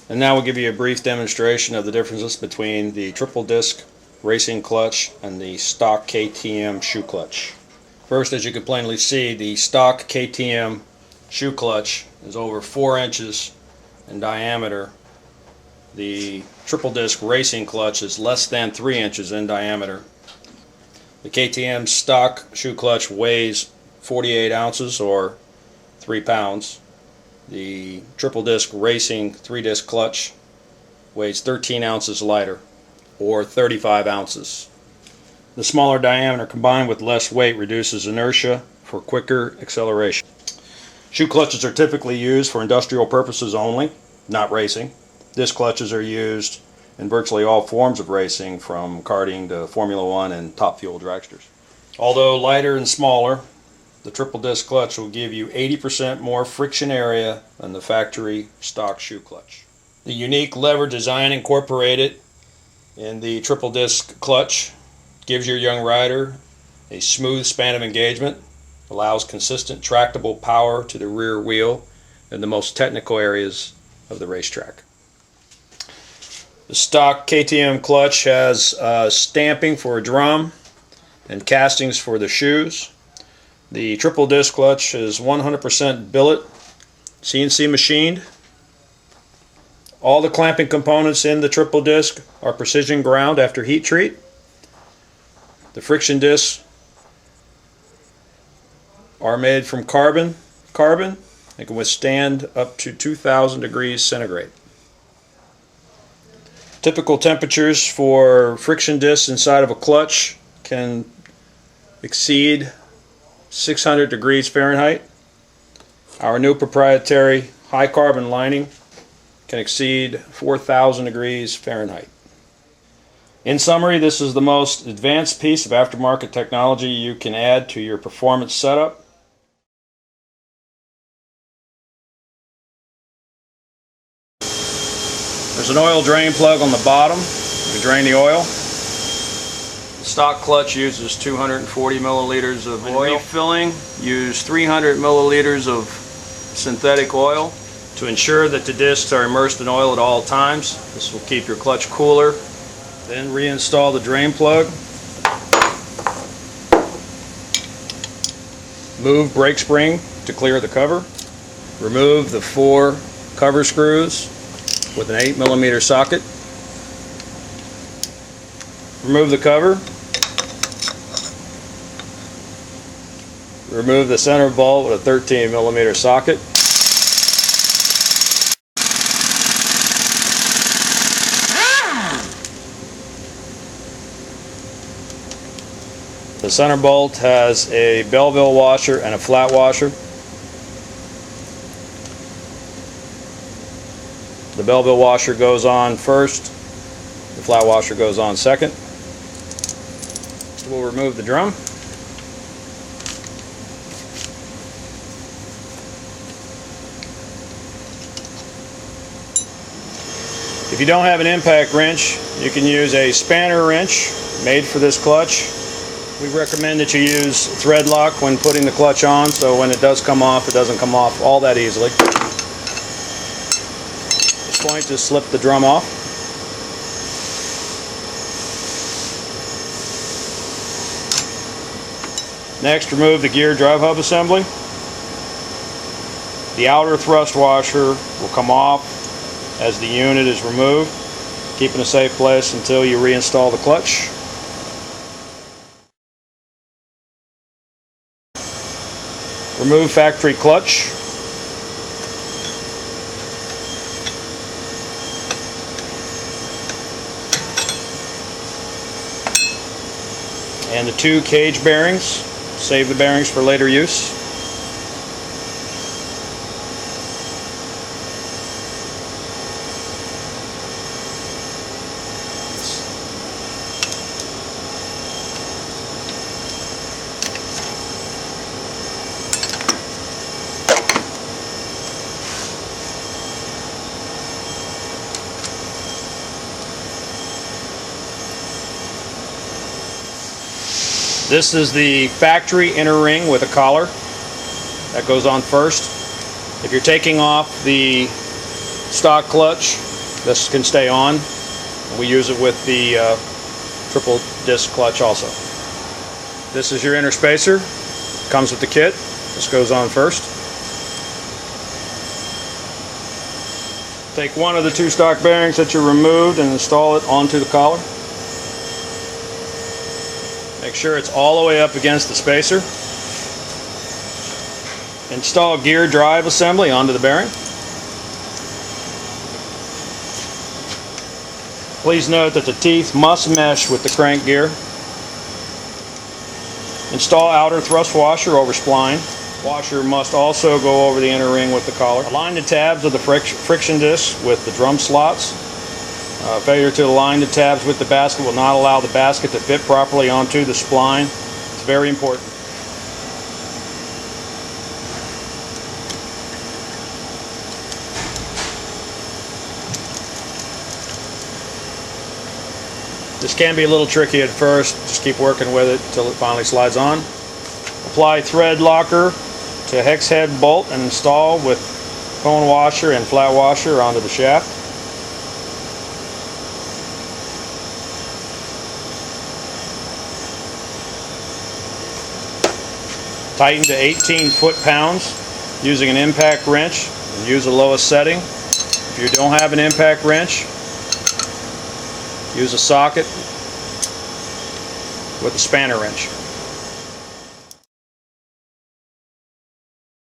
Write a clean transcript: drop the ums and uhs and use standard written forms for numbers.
And now we'll give you a brief demonstration of the differences between the triple disc racing clutch and the stock KTM shoe clutch. First, as you can plainly see, the stock KTM shoe clutch is over 4 inches in diameter. The triple disc racing clutch is less than 3 inches in diameter. The KTM stock shoe clutch weighs 48 ounces or 3 pounds. The triple disc racing 3-disc clutch weighs 13 ounces lighter or 35 ounces. The smaller diameter combined with less weight reduces inertia for quicker acceleration. Shoe clutches are typically used for industrial purposes only, not racing. Disc clutches are used in virtually all forms of racing, from karting to Formula One and top fuel dragsters. Although lighter and smaller, the triple disc clutch will give you 80% more friction area than the factory stock shoe clutch. The unique lever design incorporated in the triple disc clutch gives your young rider a smooth span of engagement, allows consistent tractable power to the rear wheel in the most technical areas of the racetrack. The stock KTM clutch has stamping for a drum and castings for the shoes. The triple disc clutch is 100% billet, CNC machined. All the clamping components in the triple disc are precision ground after heat treat. The friction discs are made from carbon. They can withstand up to 2,000 degrees centigrade. Typical temperatures for friction discs inside of a clutch can exceed 600 degrees Fahrenheit. Our new proprietary high carbon lining can exceed 4,000 degrees Fahrenheit. In summary, this is the most advanced piece of aftermarket technology you can add to your performance setup. There's an oil drain plug on the bottom to drain the oil. The stock clutch uses 240 milliliters of oil. Refilling, use 300 milliliters of synthetic oil to ensure that the discs are immersed in oil at all times. This will keep your clutch cooler. Then reinstall the drain plug. Move brake spring to clear the cover. Remove the 4 cover screws with an 8mm socket. Remove the cover. Remove the center bolt with a 13mm socket. The center bolt has a Belleville washer and a flat washer. The Belleville washer goes on first, the flat washer goes on second. We'll remove the drum. If you don't have an impact wrench, you can use a spanner wrench made for this clutch. We recommend that you use thread lock when putting the clutch on, so when it does come off, it doesn't come off all that easily. At this point, just slip the drum off. Next, remove the gear drive hub assembly. The outer thrust washer will come off as the unit is removed. Keep it in a safe place until you reinstall the clutch. Remove factory clutch. And the 2 cage bearings. Save the bearings for later use. This is the factory inner ring with a collar. That goes on first. If you're taking off the stock clutch, This can stay on. We use it with the triple disc clutch also. This is your inner spacer. Comes with the kit. This goes on first. Take one of the 2 stock bearings that you removed and install it onto the collar. Make sure it's all the way up against the spacer. Install gear drive assembly onto the bearing. Please note that the teeth must mesh with the crank gear. Install outer thrust washer over spline. Washer must also go over the inner ring with the collar. Align the tabs of the friction disc with the drum slots. Failure to align the tabs with the basket will not allow the basket to fit properly onto the spline. It's very important. This can be a little tricky at first. Just keep working with it until it finally slides on. Apply thread locker to hex head bolt and install with cone washer and flat washer onto the shaft. Tighten to 18 foot-pounds using an impact wrench and use the lowest setting. If you don't have an impact wrench, use a socket with a spanner wrench.